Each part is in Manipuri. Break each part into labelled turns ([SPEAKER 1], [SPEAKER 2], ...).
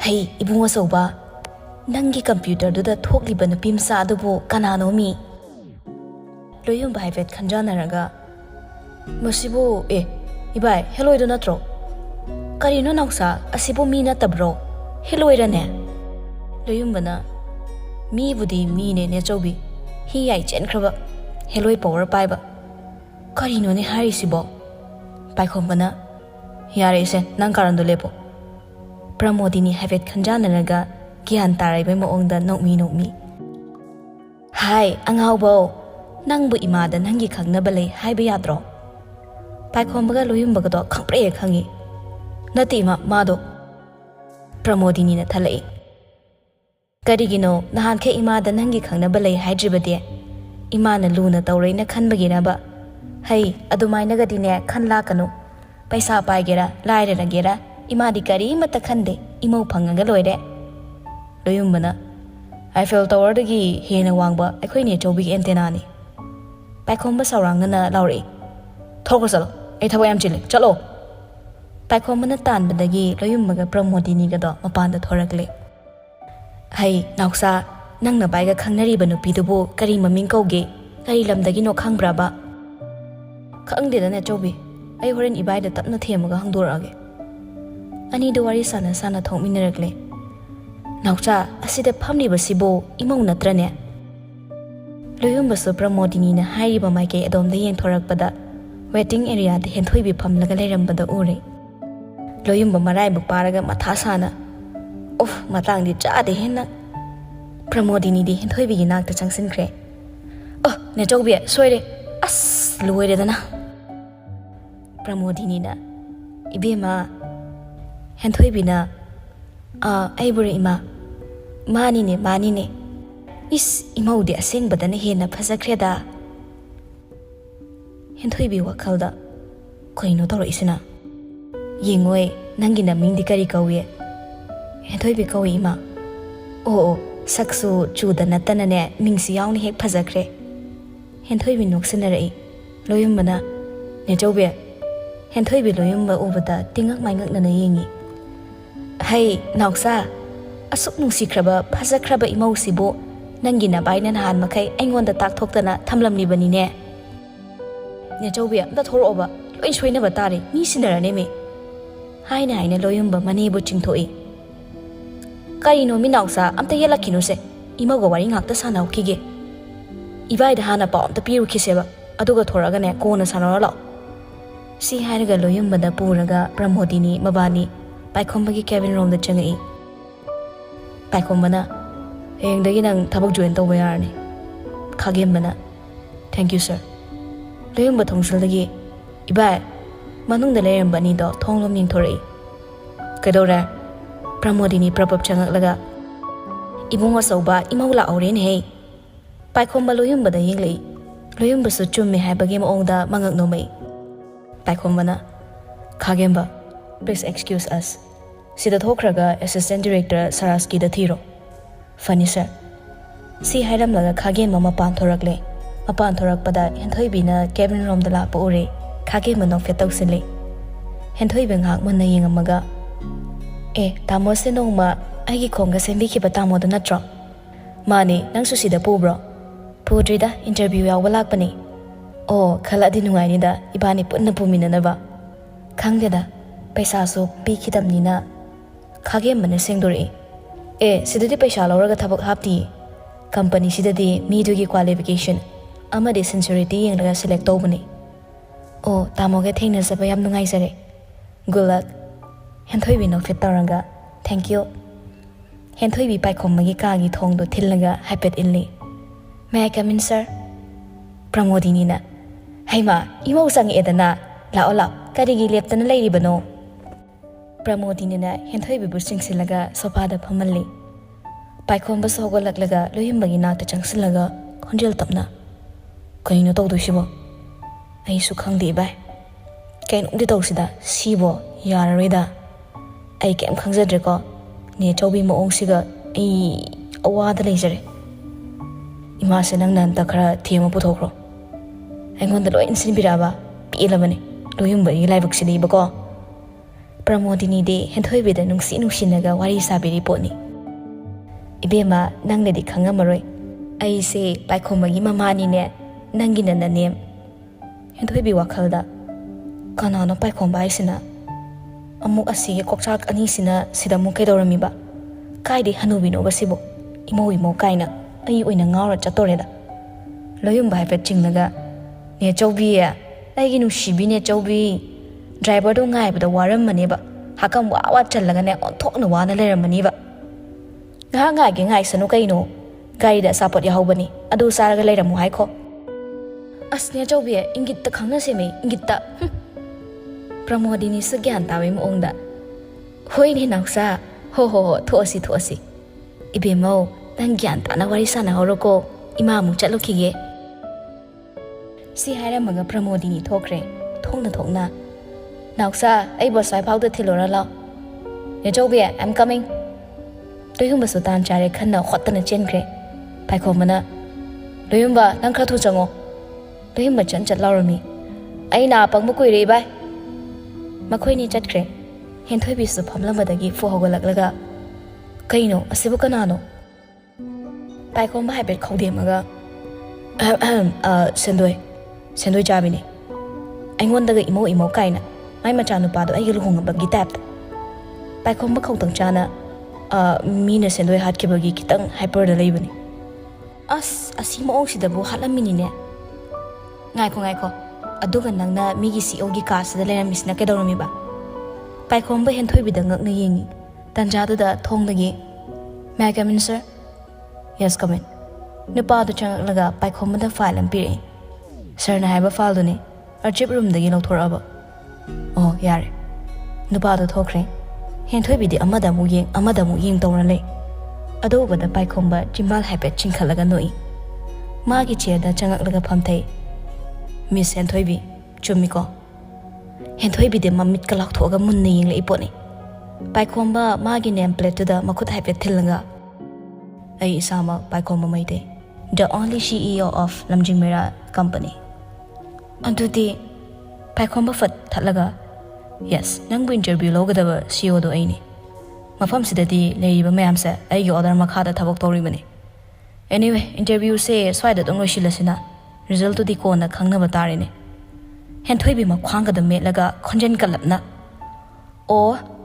[SPEAKER 1] Hey, ibungo soba. Nangi computer duda thokli banu pimsa adubo kanano mi. Loyum bai vet khanjana raga. Masibo ibai hello idu natro. Karino nausa asibo mi na tabro. Hello irane. Loyum bana mi budi mi ne chobi. Hi ai chen khraba. Hello power pai ba. Karino ne hari sibo. Pai khom bana. Yare ise nang karan do lepo. Pramodini havet khanjana raga. Kian tarai bai maong da nok mi. Hai, angau bo. Nang bu ima da nangi khangna balai hai ba yadro. Pai khom baga loyum baga do khangpre khangi. Nati ma do. Pramodini na thalai. Karigino nahan khe ima da nangi khangna balai hai dribade. Ima na luna taurai na khan bagina ba. Hai, adumai na gadi ne khan la kanu. Paisa pai gera, lai ra gera. Ima di kari mata khande. Imo phangaga loire. Loyum bana Eiffel Tower dagi hena wangba akhoi ne chobi antenna ni Paikhom ba saurang na lauri thokro salo ai thawai am chile chalo Paikhom na tan badagi loyum maga Pramodini ga do mapan da thorakle Hai nauksa nang na bai ga khangnari banu pidubu kari maming kauge kari lamdagi no khangbra ba khangde da ne chobi ai horen ibai da tapna themaga hangdorage ani do wari sana thongminarakle Naucha asida phamni basibo imong natrane Loyum basu Pramodini na hairi ba mai ke adom da yeng thorak pada waiting area de henthoi bi phamlaga leiram bada ure Loyum ba marai bu paraga matha sana of matang di cha de henna Pramodini di henthoi bi ginak ta changsin kre oh ne jogbi soire as luire dana Pramodini na ibema henthoi bi na ai bure ima Mani ne is imaudi aseng badana hena phasakreda Henthoi bi wakhalda koino toro isina yengoi nangi na mingdi kari kawe Henthoi bi kawe ima saksu chudana tanane mingsi yauni hek phasakre Henthoi bi noksinare loyum bana ne jobe Henthoi bi loyum ba ubada tingak maingak nana yengi Hai nauksa Asuk nungsikraba phasakraba imausibo nangi na bai nan han makai aingon da tak thoktana thamlam ni bani ne ne chawbe da thoro oba loi soina ba tare mi sinara ne me haina loyum ba mani bo chingthoi kai no mi nausa amta yelakino se ima go wari ngak ta sanau kige ibai da hana pa amta piru kiseba aduga thoraga ne ko na sanara la si hainaga loyum ba da puraga Pramodini mabani Paikhom bagi cabin room da changai Paikhom bana heng dagi nang thabak join tawba yarni khagem bana thank you sir loyum ba thongsil dagi ibai manung da leram bani do thonglom ning thorai kedora Pramodini prapap changak laga ibunga soba imaula auren he Paikhom ba loyum ba da yenglei loyum ba su chumme hai bagi ma ongda mangak no mai Paikhom bana khagem ba please excuse us Sida thokraga assistant director Saraski da thiro Funny sir Si hairam laga khage mama pan thorakle mapan thorak pada henthoi bina cabin room da la pa ure khage manok fetau sinle henthoi beng hak mun na yengamaga tamo se nongma agi khonga sembi ki patamo da natro mani nang su sida pubro pudri da interview ya walak pani khala di nungai ni da ibani punna pumina na ba khangde da paisa so pi khidam ni na khage mane sengdori sidadi paisa lauraga thabak hapti company sidadi midugi qualification amadi sincerity yenglaga select tobani tamoge thengna saba yam nungai sare good luck henthoi bi no fit taranga thank you henthoi bi Paikhom magi ka gi thong do thillaga hapet inli may I come in sir Pramodini na haima imau sang edana la karigi leptana leiri bano Pramodini na henthoi bi bursing silaga sofa da phamalli Paikhom ba sogo laklaga loyum bagi na ta changsilaga khonjel tapna kaino tawdu sibo ai su khangdi bai kain ungdi tawsida sibo yarareda ai kem khangzadre ko ne chawbi mo ongsiga ai awada leijare ima se nang nan ta khara thema puthokro aingon da loi insin biraba pilamani loyum bagi laibak sidi bako Pramodinide henthoi da nungsi nungsinaga wari sabiri poni ibema nangnedi khangamaroi ai se paikhomagi mamani ne nangina na nem henthoi bi wakhalda kanano paikhomba isina amuk asi kokchak ani sina sida mu kedorami ba kaidi hanubi no basibo imo kaina ai oina ngawra chatoreda loyum bai pe chingnaga ne chaubi ya ai gi nungsibi ne chaubi driver do ngai ba da waram mani ba hakam wa challaga ne onthok na wana leram mani ba nga gi ngai sanu kaino gari da sapot ya hobani adu saraga leram mu hai kho asne chaubi ingit ta khangna se me ingit ta Pramodini sa gyan tawi mo ongda hoi ni naksa ho thosi ibe mo nang gyan ta na wari sana horoko ima mu chatlo khige si haira maga Pramodini thokre thongna naksa ai bo sai phau da thilora la ye jobi I'm coming doyum ba sutan chare khanna khotna chen kre pai khomana doyum ba nang kha thu chango doyum ba chan chat lawrami ai na pang mu koi re bai makhoi ni chatkre henthoi bi su phamlambadagi fu hogalaklaga kaino asibu kanano pai khom ba habet khode maga sendoi jabini aingon daga imo kaina ai macha nu pa do ai lu honga bagi tap pai khom ba khotang chana mina sendoi hat ke bagi kitang hyper da leibani asimo ong sida bu halamini ne ngai ko aduga nangna migi CEO gi ka sa leram misna ke dorami ba pai khom ba hen thoi bi da ngak na yengi tanja da thong dagi may I come in sir yes come in nupa du chang laga pai khom da file am pire sir na haiba file du ne archive room dagi lo thor aba oh yare nupa du thokre hen thoi bi di amada mu yeng tawra le ado ba da pai khom ba jimbal haipet chingkhalaga noi ma gi che da changak laga phamthai Miss Henthoibi chumiko Henthoibi de mamit kalak thoga munne ying le iponi pai khomba magi name plate to da makhut haipe thilanga ai isama pai khomba maite the only CEO of Lamjing Mera company antudi pai khomba fat thalaga yes nang bu interview logadaba CEO do aini mafam sidadi leiba mayam se ai gi order makha da thabok tori bani anyway interview se swai da dong lo shilasina result to di ko na khangna batare ne henthoi bi ma khwang ga da me laga khonjen kalapna o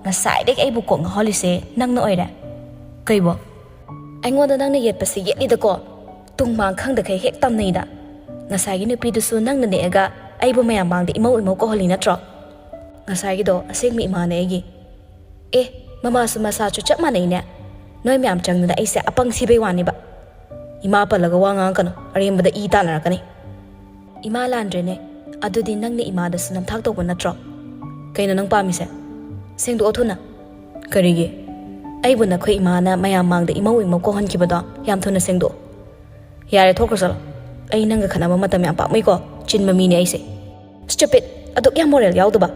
[SPEAKER 1] na sai dek ai bu ko nga holise nang na oira kai bo ai ngo da nang ne yet pasi yet ni da ko tung mang khang da kai hek tam nei da nga sai gi ne pi du su nang na ne ga ai bu mayam bang de imo ko holi na tro nga sai gi do aseng mi ma ne gi mama su ma sa chu chap ma nei ne noi myam chang da ai se apang si be wa ni ba ima palaga wanga kano arembada I tanarakani ima landre ne adudi nangni ima da sunam thak to bona tro kaina nang pamise sengdu othuna karige ai buna khoi ima na maya mangda imo ko hon kibada yam thuna sengdu yare thokosal ai nanga khana ma matam yam pa mai ko chin mami ne aise stupid aduk ya moral yauda ba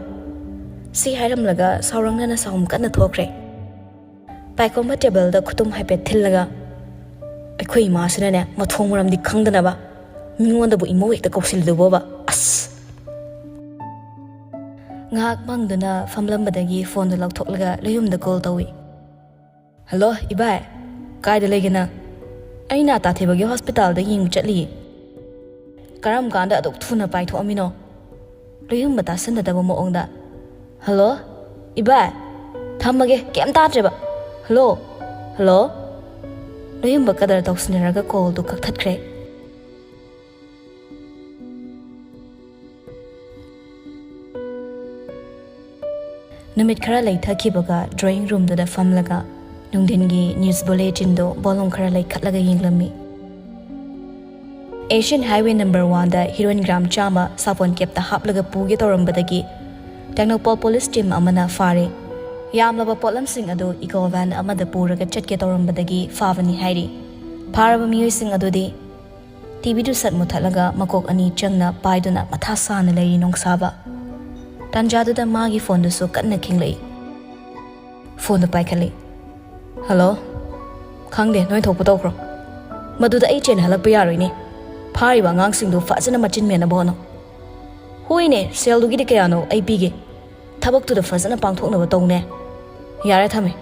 [SPEAKER 1] si hairam laga saurang na saum kana thokre pai ko ma table da khutum haipe thillaga ai ma sina ne ma thong ram di khangdana ba mingon da bu imo ekta koksil do ba ngak bangdana famlam badagi phone da lakthok laga leyum da call tawi hello ibai kai da legena aina ta thebagi hospital da ying chatli karam ganda aduk thuna pai tho amino leyum bata san da mo ongda hello ibai thamage kem ta treba hello Loyum bakadar toksneraga call du kaktat kre Numit khara lai thaki baga drawing room da famlaga nungdingi news bulletin do bolong khara lai khatlaga yinglami Asian Highway number 1 da heroin gram chama sapon kep ta haplaga puge torambadagi Technopol police team amana fare Yamlaba polam sing ado eco van amada puraga chatke torambadagi favani hairi Paraba miyoy sing ado di TV du sat muthalaga makok ani changna paiduna matha sana lei nong saba Tanjadu da magi phone du su kanna kinglei phone da pai khali Hello khangde noi thok pu tokro madu da ai chen halak pa yaroi ne phari ba ngang sing du fa jana machin mena bono Hui ne sel du gi de kaya no ai bige ꯊꯕꯛꯇꯨꯗ ꯐꯖꯅ ꯄꯥꯡꯊꯣꯛꯅꯕ ꯇꯧꯅꯦ ꯌꯥꯔꯦ ꯊꯝꯃꯦ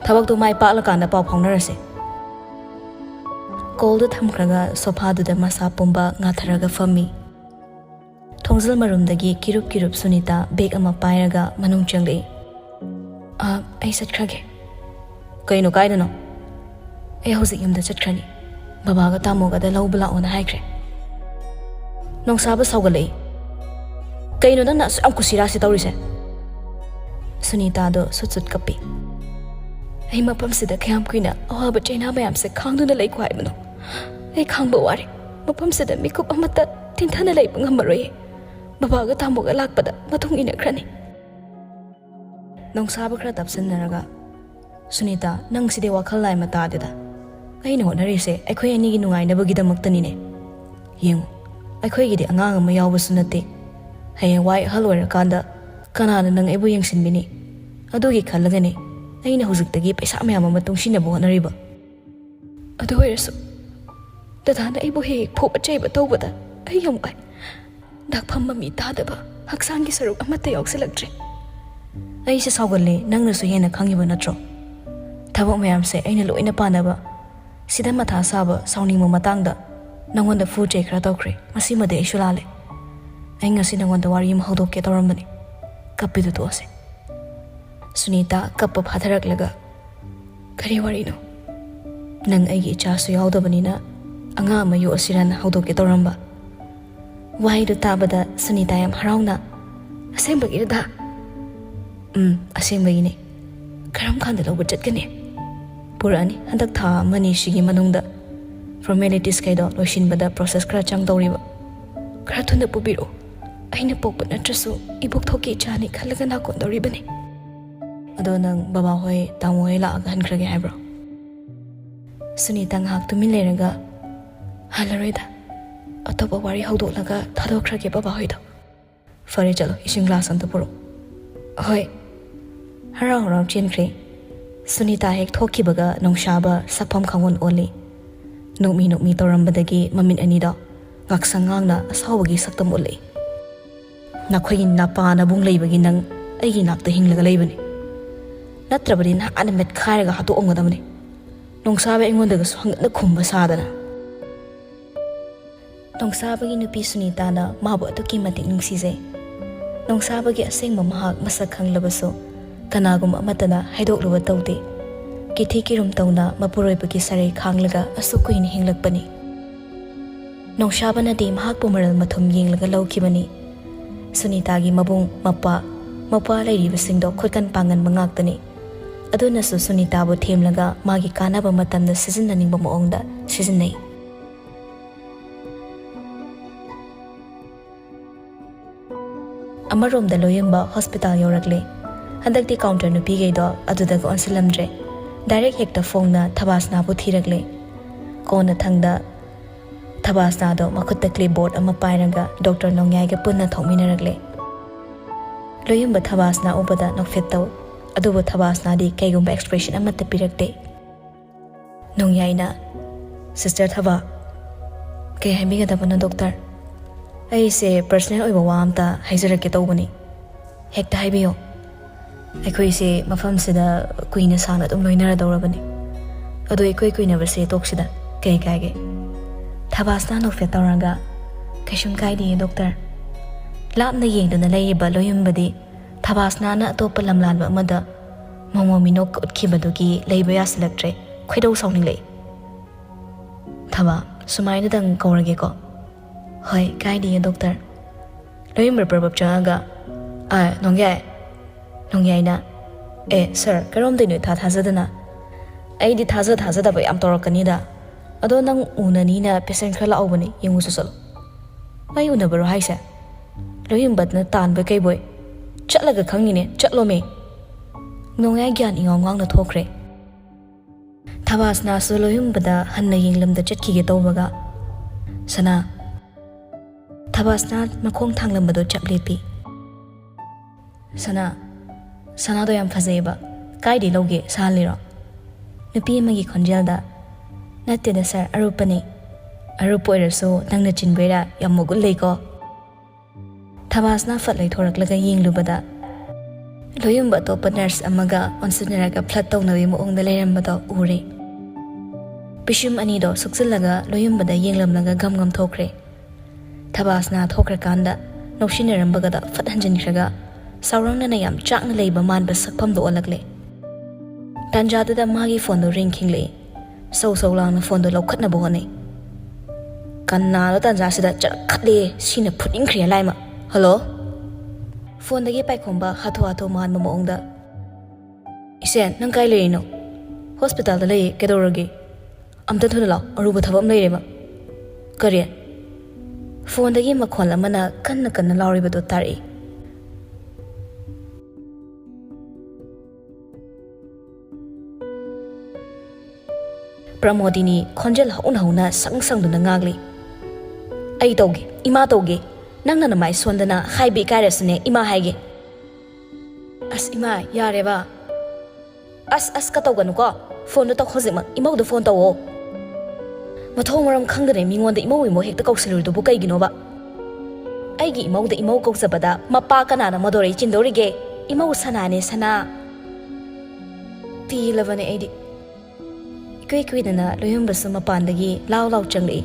[SPEAKER 1] ꯊꯕꯛꯇꯨ ꯃꯥꯏ ꯄꯥꯛꯂꯀꯥꯟꯗ ꯄꯥꯎ ꯐꯥꯎꯅꯔꯁꯦ ꯀꯣꯜꯗꯨ ꯊꯝꯈ꯭ꯔꯒ ꯁꯣꯐꯥꯗꯨꯗ ꯃꯁꯥ ꯄꯨꯝꯕ ꯉꯥꯊꯔꯒ ꯐꯝꯃꯤ ꯊꯣꯡꯖꯜ ꯃꯔꯨꯝꯗꯒꯤ ꯀꯤꯔꯨꯞ ꯀꯤꯔꯨꯞ ꯁꯨꯅꯤꯇꯥ ꯕꯦꯒ ꯑꯃ ꯄꯥꯏꯔꯒ ꯃꯅꯨꯡ ꯆꯪꯂꯛꯏ ꯑꯩ ꯆꯠꯈ꯭ꯔꯒꯦ ꯀꯩꯅꯣ ꯀꯥꯏꯗꯅꯣ ꯑꯩ ꯍꯧꯖꯤꯛ ꯌꯨꯝꯗ ꯆꯠꯈ꯭ꯔꯅꯤ ꯕꯕꯥꯒ ꯇꯥꯃꯣꯒꯗ ꯂꯧꯕ ꯂꯥꯛꯑꯣꯅ ꯍꯥꯏꯈ꯭ꯔꯦ ꯅꯣꯡꯁꯥꯕ ꯁꯥꯎꯒꯠꯂꯛꯏ ꯀꯩꯅꯣ ꯅꯪꯅ ꯑꯁꯨꯛ ꯌꯥꯝ ꯀꯨꯁꯤꯔꯥꯁꯤ ꯇꯧꯔꯤꯁꯦ ꯁꯨꯅꯤꯇꯥꯗꯣ ꯁꯨꯠ ꯀꯞꯄꯤ ꯑꯩ ꯃꯐꯝꯁꯤꯗ ꯀꯌꯥꯝ ꯀꯨꯏꯅ ꯑꯋꯥꯕ ꯆꯩꯅꯥ ꯃꯌꯥꯝꯁꯦ ꯈꯥꯡꯗꯨꯅ ꯂꯩꯀꯣ ꯍꯥꯏꯕꯅꯣ ꯑꯩ ꯈꯥꯡꯕ ꯋꯥꯔꯦ ꯃꯐꯝꯁꯤꯗ ꯃꯤꯀꯨꯞ ꯑꯃꯠꯇ ꯇꯤꯟꯊꯅ ꯂꯩꯕ ꯉꯝꯃꯔꯣꯏꯌꯦ ꯕꯕꯥꯒ ꯇꯥꯃꯣꯒ ꯂꯥꯛꯄꯗ ꯃꯇꯨꯡ ꯏꯟꯅꯈ꯭ꯔꯅꯤ ꯅꯣꯡꯁꯥꯕ ꯈꯔ ꯇꯞꯁꯤꯟꯅꯔꯒ ꯁꯨꯅꯤꯇꯥ ꯅꯪ ꯁꯤꯗꯤ ꯋꯥꯈꯜ ꯂꯥꯏꯃ ꯇꯥꯗꯦꯗ ꯑꯩꯅ ꯍꯣꯠꯅꯔꯤꯁꯦ ꯑꯩꯈꯣꯏ ꯑꯅꯤꯒꯤ ꯅꯨꯡꯉꯥꯏꯅꯕꯒꯤꯗꯃꯛꯇꯅꯤꯅꯦ ꯌꯦꯡꯉꯨ ꯑꯩꯈꯣꯏꯒꯤꯗꯤ ꯑꯉꯥꯡ ꯑꯃ ꯌꯥꯎꯕꯁꯨ ꯅꯠꯇꯦ ꯍꯌꯦꯡꯋꯥꯏ ꯑꯍꯜ ꯑꯣꯏꯔꯀꯥꯟꯗ ꯀꯅꯥꯅ ꯅꯪ ꯑꯩꯕꯨ ꯌꯦꯡꯁꯤꯟꯕꯤꯅꯤ ꯑꯗꯨꯒꯤ ꯈꯜꯂꯒꯅꯦ ꯑꯩꯅ ꯍꯧꯖꯤꯛꯇꯒꯤ ꯄꯩꯁꯥ ꯃꯌꯥꯝ ꯑꯃ ꯇꯨꯡꯁꯤꯟꯅꯕ ꯍꯣꯠꯅꯔꯤꯕ ꯑꯗꯨ ꯑꯣꯏꯔꯁꯨ ꯗꯗꯥꯅ ꯑꯩꯕꯨ ꯍꯦꯛ ꯐꯨꯕ ꯆꯩꯕ ꯇꯧꯕꯗ ꯑꯩ ꯌꯥꯝ ꯋꯥꯏ ꯗꯥꯛꯐꯝ ꯃꯃꯤ ꯇꯥꯗꯕ ꯍꯛꯆꯥꯡꯒꯤ ꯁꯔꯨꯛ ꯑꯃꯠꯇ ꯌꯥꯎꯁꯤꯜꯂꯛꯇ꯭ꯔꯦ ꯑꯩꯁꯦ ꯁꯥꯎꯒꯜꯂꯦ ꯅꯪꯅꯁꯨ ꯍꯦꯟꯅ ꯈꯪꯉꯤꯕ ꯅꯠꯇ꯭ꯔꯣ ꯊꯕꯛ ꯃꯌꯥꯝꯁꯦ ꯑꯩꯅ ꯂꯣꯏꯅ ꯄꯥꯅꯕ ꯁꯤꯗ ꯃꯊꯥ ꯁꯥꯕ ꯁꯥꯎꯅꯤꯡꯕ ꯃꯇꯥꯡꯗ ꯅꯪꯉꯣꯟꯗ ꯐꯨ ꯆꯩ ꯈꯔ ꯇꯧꯈ꯭ꯔꯦ ꯃꯁꯤꯃꯗꯤ ꯑꯩꯁꯨ ꯂꯥꯜꯂꯦ ꯑꯩ ꯉꯁꯤ ꯅꯪꯉꯣꯟꯗ ꯋꯥꯔꯤ ꯑꯃ ꯍꯧꯗꯣꯛꯀꯦ ꯇꯧꯔꯝꯕꯅꯤ ꯀꯞꯄꯤꯗꯨ ꯇꯣꯛꯑꯁꯦ ꯁꯨꯅꯤꯇꯥ ꯀꯞꯄ ꯐꯥꯊꯔꯛꯂꯒ ꯀꯔꯤ ꯋꯥꯔꯤꯅꯣ ꯅꯪ ꯑꯩꯒꯤ ꯏꯆꯥꯁꯨ ꯌꯥꯎꯗꯕꯅꯤꯅ ꯑꯉꯥꯡ ꯑꯃ ꯌꯣꯛꯑꯁꯤꯔꯅ ꯍꯧꯗꯣꯛꯀꯦ ꯇꯧꯔꯝꯕ ꯋꯥꯍꯩꯗꯨ ꯇꯥꯕꯗ ꯁꯨꯅꯤꯇꯥ ꯌꯥꯝ ꯍꯔꯥꯎꯅ ꯑꯁꯦꯡꯕꯒꯤꯔꯗ ꯑꯁꯦꯡꯕꯒꯤꯅꯤ ꯀꯔꯝ ꯀꯥꯟꯗ ꯂꯧꯕ ꯆꯠꯀꯅꯤ ꯄꯨꯔꯛꯑꯅꯤ ꯍꯟꯗꯛ ꯊꯥ ꯑꯃꯅꯤ ꯁꯤꯒꯤ ꯃꯅꯨꯡꯗ ꯐꯣꯔꯃꯦꯂꯤꯇꯤꯁ ꯀꯩꯗꯣ ꯂꯣꯏꯁꯤꯟꯕꯗ ꯄ꯭ꯔꯣꯁꯦꯁ ꯈꯔ ꯆꯪꯗꯧꯔꯤꯕ ꯈꯔ ꯊꯨꯅ ꯄꯨꯕꯤꯔꯛꯑꯣ ꯑꯩꯅ ꯄꯣꯛꯄ ꯅꯠꯇ꯭ꯔꯁꯨ ꯏꯕꯣꯛꯊꯣꯛꯀꯤ ꯏꯆꯥꯅꯤ ꯈꯜꯂꯒ ꯅꯥꯀꯣꯟꯗꯧꯔꯤꯕꯅꯤ ꯑꯗꯣ ꯅꯪ ꯕꯕꯥ ꯍꯣꯏ ꯇꯥꯃꯣ ꯍꯣꯏ ꯂꯥꯛꯑꯒ ꯍꯟꯈ꯭ꯔꯒꯦ ꯍꯥꯏꯕ꯭ꯔꯣ ꯁꯨꯅꯤꯇꯥ ꯉꯥꯏꯍꯥꯛ ꯇꯨꯃꯤꯟ ꯂꯩꯔꯒ ꯍꯜꯂꯔꯣꯏꯗ ꯑꯇꯣꯞꯄ ꯋꯥꯔꯤ ꯍꯧꯗꯣꯛꯂꯒ ꯊꯥꯗꯣꯛꯈ꯭ꯔꯒꯦ ꯕꯕꯥ ꯍꯣꯏꯗꯣ ꯐꯔꯦ ꯆꯠꯂꯣ ꯏꯁꯤꯡ ꯒ꯭ꯂꯥꯁ ꯑꯝꯇ ꯄꯨꯔꯛꯑꯣ ꯍꯣꯏ ꯍꯔꯥꯎ ꯍꯔꯥꯎ ꯆꯦꯟꯈ꯭ꯔꯦ ꯁꯨꯅꯤꯇꯥ ꯍꯦꯛ ꯊꯣꯛꯈꯤꯕꯒ ꯅꯣꯡꯁꯥꯕ ꯁꯛꯐꯝ ꯈꯪꯑꯣꯟ ꯑꯣꯜꯂꯤ ꯅꯣꯛꯃꯤ ꯇꯧꯔꯝꯕꯗꯒꯤ ꯃꯃꯤꯠ ꯑꯅꯤꯗꯣ ꯉꯥꯛꯁꯪ ꯉꯥꯡꯅ ꯑꯁꯥꯎꯕꯒꯤ ꯁꯛꯇꯝ ꯎꯠꯂꯛꯏ ꯅꯈꯣꯏꯒꯤ ꯅꯄꯥ ꯅꯕꯨꯡ ꯂꯩꯕꯒꯤ ꯅꯪ ꯑꯩꯒꯤ ꯅꯥꯛꯇ ꯍꯤꯡꯂꯒ ꯂꯩꯕꯅꯤ ꯅꯠꯇ꯭ꯔꯕꯗꯤ ꯅꯍꯥꯟꯅ ꯃꯦꯠꯈꯥꯏꯔꯒ ꯍꯥꯠꯇꯣꯛꯑꯝꯒꯗꯕꯅꯤ ꯅꯣꯡꯁꯥꯕ ꯑꯩꯉꯣꯟꯗꯒꯁꯨ ꯍꯪꯒꯠꯅ ꯈꯨꯝꯕ ꯁꯥꯗꯅ ꯅꯣꯡꯁꯥꯕꯒꯤ ꯅꯨꯄꯤ ꯁꯨꯅꯤꯇꯥꯅ ꯃꯥꯕꯨ ꯑꯗꯨꯛꯀꯤ ꯃꯇꯤꯛ ꯅꯨꯡꯁꯤꯖꯩ ꯅꯣꯡꯁꯥꯕꯒꯤ ꯑꯁꯦꯡꯕ ꯃꯍꯥꯛ ꯃꯁꯛ ꯈꯪꯂꯕꯁꯨ ꯀꯅꯥꯒꯨꯝꯕ ꯑꯃꯠꯇꯅ ꯍꯥꯏꯗꯣꯛꯂꯨꯕ ꯇꯧꯗꯦ ꯀꯤꯊꯤ ꯀꯤꯔꯨꯝ ꯇꯧꯅ ꯃꯄꯨꯔꯣꯏꯕꯒꯤ ꯁꯔꯩ ꯈꯥꯡꯂꯒ ꯑꯁꯨꯛ ꯀꯨꯏꯅ ꯍꯤꯡꯂꯛꯄꯅꯤ ꯅꯣꯡꯁꯥꯕꯅꯗꯤ ꯃꯍꯥꯛꯄꯨ ꯃꯔꯜ ꯃꯊꯨꯝ ꯌꯦꯡꯂꯒ ꯂꯧꯈꯤꯕꯅꯤ ꯁꯨꯅꯤꯇꯥꯒꯤ ꯃꯕꯨꯡ ꯃꯄꯥ ꯂꯩꯔꯤꯕꯁꯤꯡꯗꯣ ꯈꯨꯠꯀꯟ ꯄꯥꯡꯒꯟꯕ ꯉꯥꯛꯇꯅꯤ ꯑꯗꯨꯅꯁꯨ ꯁꯨꯅꯤꯇꯥꯕꯨ ꯊꯦꯝꯂꯒ ꯃꯥꯒꯤ ꯀꯥꯟꯅꯕ ꯃꯇꯝꯗ ꯁꯤꯖꯤꯟꯅꯅꯤꯡꯕ ꯃꯑꯣꯡꯗ ꯁꯤꯖꯤꯟꯅꯩ ꯑꯃꯔꯣꯝꯗ ꯂꯣꯌꯨꯝꯕ ꯍꯣꯁꯄꯤꯇꯥꯜ ꯌꯧꯔꯛꯂꯦ ꯍꯟꯗꯛꯇꯤ ꯀꯥꯎꯟꯇꯔ ꯅꯨꯄꯤꯈꯩꯗꯣ ꯑꯗꯨꯗꯒ ꯑꯣꯟꯁꯤꯜꯂꯝꯗ꯭ꯔꯦ ꯗꯥꯏꯔꯦꯛ ꯍꯦꯛꯇ ꯐꯣꯡꯅ ꯊꯕꯥꯁꯅꯥꯕꯨ ꯊꯤꯔꯛꯂꯦ ꯀꯣꯟꯅ ꯊꯪꯗ ꯊꯕꯥꯁꯅꯥꯗꯣ ꯃꯈꯨꯠꯇ ꯀ꯭ꯂꯤꯞꯕꯣꯔꯗ ꯑꯃ ꯄꯥꯏꯔꯒ ꯗꯣꯛꯇꯔ ꯅꯣꯡꯌꯥꯏꯒ ꯄꯨꯟꯅ ꯊꯣꯛꯃꯤꯟꯅꯔꯛꯂꯦ ꯂꯣꯌꯨꯝꯕ ꯊꯕꯥꯁꯅꯥ ꯎꯕꯗ ꯅꯣꯛꯐꯦꯠ ꯇꯧ ꯑꯗꯨꯕꯨ ꯊꯕꯥꯁꯅꯥꯗꯤ ꯀꯩꯒꯨꯝꯕ ꯑꯦꯛꯁꯄ꯭ꯔꯦꯁꯟ ꯑꯃꯠꯇ ꯄꯤꯔꯛꯇꯦ ꯅꯣꯡꯌꯥꯏꯅ ꯁꯤꯁꯇꯔ ꯊꯕꯥ ꯀꯩ ꯍꯥꯏꯕꯤꯒꯗꯕꯅꯣ ꯗꯣꯛꯇꯔ ꯑꯩꯁꯦ ꯄꯔꯁꯣꯅꯦꯜ ꯑꯣꯏꯕ ꯋꯥ ꯑꯝꯇ ꯍꯥꯏꯖꯔꯛꯀꯦ ꯇꯧꯕꯅꯤ ꯍꯦꯛꯇ ꯍꯥꯏꯕꯤꯌꯣ ꯑꯩꯈꯣꯏꯁꯦ ꯃꯐꯝꯁꯤꯗ ꯀꯨꯏꯅ ꯁꯥꯡꯅ ꯑꯗꯨꯝ ꯂꯣꯏꯅꯔꯗꯧꯔꯕꯅꯤ ꯑꯗꯣ ꯑꯩꯈꯣꯏ ꯀꯨꯏꯅꯕꯁꯦ ꯇꯣꯛꯁꯤꯗ ꯀꯩ ꯀꯥꯏꯒꯦ ꯊꯕꯥꯁꯅꯥ ꯅꯣꯛꯐꯦꯠ ꯇꯧꯔꯒ ꯀꯩꯁꯨꯝ ꯀꯥꯏꯗꯦꯌꯦ ꯗꯣꯛꯇꯔ ꯂꯥꯞꯅ ꯌꯦꯡꯗꯨꯅ ꯂꯩꯔꯤꯕ ꯂꯣꯌꯨꯝꯕꯗꯤ ꯊꯕꯥꯁꯅꯥꯅ ꯑꯇꯣꯞꯄ ꯂꯝꯂꯥꯟꯕ ꯑꯃꯗ ꯃꯣꯃꯣ ꯃꯤꯅꯣꯛ ꯎꯠꯈꯤꯕꯗꯨꯒꯤ ꯂꯩꯕ ꯌꯥꯁꯤꯜꯂꯛꯇ꯭ꯔꯦ ꯈꯣꯏꯗꯧ ꯁꯥꯎꯅꯤꯡꯂꯛꯏ ꯊꯕꯥ ꯁꯨꯃꯥꯏꯅꯗꯪ ꯀꯧꯔꯒꯦꯀꯣ ꯍꯣꯏ ꯀꯥꯏꯗꯦꯌꯦ ꯗꯣꯛꯇꯔ ꯂꯣꯌꯨꯝꯕ ꯄ꯭ꯔꯕꯞ ꯆꯪꯉꯒ ꯅꯣꯡꯌꯥꯏꯅ ꯁꯔ ꯀꯔꯣꯝꯗꯩꯅꯣ ꯊꯥꯖꯗꯅ ꯑꯩꯗꯤ ꯊꯥꯖꯗꯕ ꯌꯥꯝ ꯇꯧꯔꯛꯀꯅꯤꯗ ꯑꯗꯣ ꯅꯪ ꯎꯅꯅꯤꯅ ꯄꯦꯁꯦꯟ ꯈꯔ ꯂꯥꯛꯍꯧꯕꯅꯤ ꯌꯦꯡꯉꯨꯁꯨ ꯆꯠꯂꯣ ꯑꯩ ꯎꯅꯕꯔꯣ ꯍꯥꯏꯁꯦ ꯂꯣꯌꯨꯝꯕꯗꯅ ꯇꯥꯟꯕ ꯀꯩꯕꯣꯏ ꯆꯠꯂꯒ ꯈꯪꯅꯤꯅꯦ ꯆꯠꯂꯣꯃꯦ ꯅꯣꯡꯌꯥꯏ ꯒ꯭ꯌꯥꯟ ꯏꯉꯥꯎ ꯉꯥꯎꯅ ꯊꯣꯛꯈ꯭ꯔꯦ ꯊꯕꯥꯁꯅꯥꯁꯨ ꯂꯣꯌꯨꯝꯕꯗ ꯍꯟꯅ ꯌꯦꯡꯂꯝꯗ ꯆꯠꯈꯤꯒꯦ ꯇꯧꯕꯒ ꯁꯅꯥ ꯊꯕꯥꯁꯅꯥ ꯃꯈꯣꯡ ꯊꯥꯡꯂꯝꯕꯗꯣ ꯆꯞ ꯂꯦꯞꯄꯤ ꯁꯅꯥꯗꯣ ꯌꯥꯝ ꯐꯖꯩꯌꯦꯕ ꯀꯥꯏꯗꯩ ꯂꯧꯒꯦ ꯁꯥꯍꯜꯂꯤꯔꯣ ꯅꯨꯄꯤ ꯑꯃꯒꯤ ꯈꯣꯟꯖꯦꯜꯗ ꯅꯠꯇꯦꯗ ꯁꯔ ꯑꯔꯨꯞꯄꯅꯤ ꯑꯔꯨꯞꯄ ꯑꯣꯏꯔꯁꯨ ꯅꯪꯅ ꯆꯤꯟꯕꯩꯔꯥ ꯌꯥꯝ ꯃꯒꯨꯟ ꯂꯩꯀꯣ ꯊꯕꯥꯁꯅꯥ ꯐꯠ ꯂꯩꯊꯣꯔꯛꯂꯒ ꯌꯦꯡꯂꯨꯕꯗ Loyumba topa nurse amaga onsunaraga flat tawnawi moongda leirambado ure. Pishum anido sukzillaga loyumbada yenglamlaga gam thokre. Thabasna thokrakanda nokshinarambaga fathanjinkhraga saurangna yam chakna leiba manba sakpamdo olagle. Tanjadada magi phone do ring khingle. So lang na phone do lokhatna bohone. Kanna lo tanjasida chakhle sina phuting khriya laima. Hello? Phone dagi paikhomba hatho man moongda. Isen nang kai leino? Hospital da lei kedoragi. Amta thuna law aruba thabam leirema. Kare. Phone dagi makhon lamana kanna lauriba do tari. Pramodini khonjel hauna sang duna ngagli. Ai toge, ima toge. Nangna na mai sondana haibi karesne ima haige. As ima yareba. As katoganu ko. Phone to hozima ima do phone tawo. Mathomaram khangdane mingonda imo hekta kausilur do bukai ginoba. Aigi imo da imo kausabada mapa kanana madore chindorige. Imo sanane sana. Ti lavane aidi. Ikwi dana loyumbasu mapandagi law changli.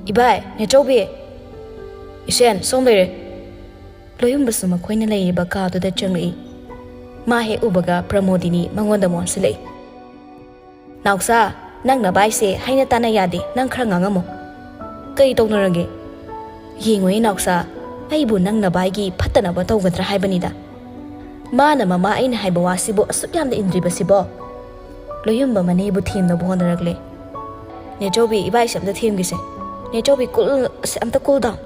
[SPEAKER 1] Ibai, ne chobi. Isen, sombre. Loyumbasu makoina leiba ka do da changli. Mahe ubaga Pramodini mangonda monsile. Nauksa, nang na bai se haina tana yadi nang khra ngangamo. Kai toknarage. Yingoi nauksa, aibu nang na bai gi phatana ba tawgadra haibanida. Mana mama aina haiba wasibo asukyamda indriba sibo. Loyumba manebu thim na bhonaragle. Ne chobi ibai samda thim gise. Ne chobi kul amta cool down.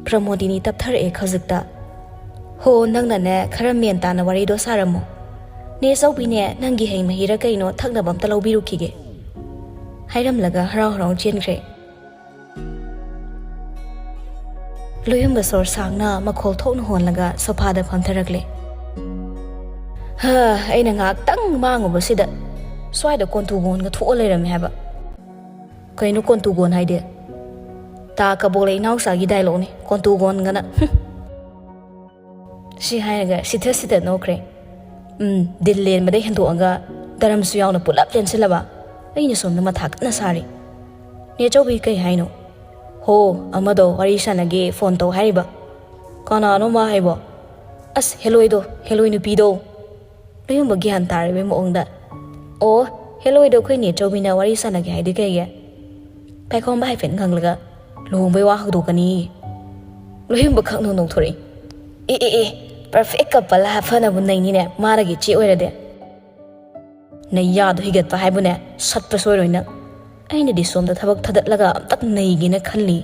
[SPEAKER 1] Pramodini tapthar e khazikta. Ho nangna ne khara men ta na wari do saramo. Ne sobi ne nangi hei mahira kaino thakna bam ta lobiru khige. Hairam laga harau chenkhre. Loyumba sor sangna makhol thokna hon laga sofa da phamtharagle. Ha, aina ngak tang manguba sida. Swaida kontugon ga thuo leirame haba. Kaino kontugon haide. Ta kabole inausa gi dialogue ni kontugon gana. Si hainaga sitha nokre. Dillen made hendo anga daram su yauna pulap lensilaba. Aina somna mathak na sari. Ne chobi kai haino. Ho, amado warisana ge phone to haiba. Kana no ma haibo. As hello nu pido. Loyumba gyan tare moongda. Oh, hello ido khoi ne chobina wari sana ge haide ge ge. Paikhom ba haifen nganglaga. Lohong bai wa hdu kani. Loyumba khangno nong thori. Perfect couple ha phana bu nai ni ne mara gi chi oirade. Nei ya do higat pa haibune sat pa soi roina. Aina di somda thabak thadat laga tak nei gi na khalli.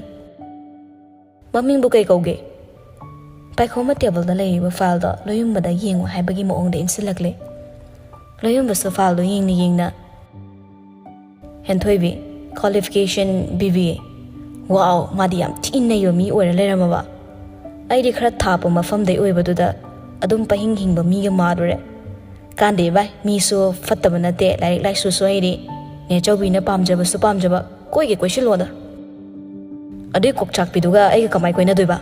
[SPEAKER 1] Maming bu kai kauge. Paikhoma table da lei ba file da loyumba da yeng haibagi moong da insilagle. Loyumba so file do yeng na. Henthoibi qualification BBA. Wow, madiam tin na yomi oira lerama ba. Ai di khara thapa mafam dai oiba du da adum pahing hingba mi ga madure. Kande bai mi so fattaba na te lai su so ai ne chobi na pamjaba su pamjaba koi ge question lo da. Ade kok chak piduga ai ga kamai koina doiba.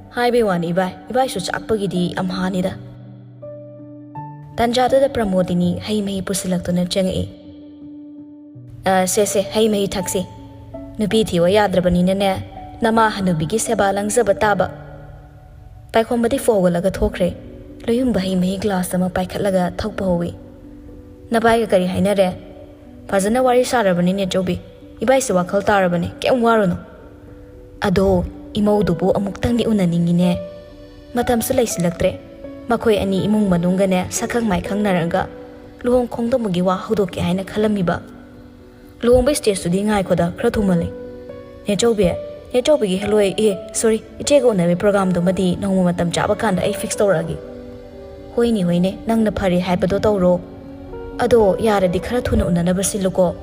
[SPEAKER 1] Hai be wani ibai su chakpagi di amhani da. Tanjada da Pramodini hai mai pusilaktuna changi. Se hai mai thaksi. Nupi thiwa yadrabani ne nama hanubigi seba langjaba taba. Paikhomba fogolaga thokre. Loyumba hai mai glass ama paikhatlaga thokpa howi. Nabai ga kari hainare. Fazana wari sarabani ne jobi. Ibai se wakhal tarabani kem warono. Ado imaudubu amuktang di unaningine. Matam su laisilaktre. Makoy ani imung manunga ne sakang mai khangnaraga. Luhong khongdo mugi wa hudoke haina khalamiba. Luhong ba stage studi ngai khoda khra thumale. Ne jobi gi hello sorry iche go na program do madi nongmo matam jaba kanda ai fix toragi. Hoine nangna phari haibado tawro. Ado yara di khara thuna unanaba siluko.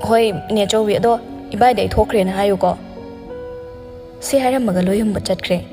[SPEAKER 1] Hoi ne jobi ado ibai dai thokre na hayu ko. Si hairam maga loyumba chatkre.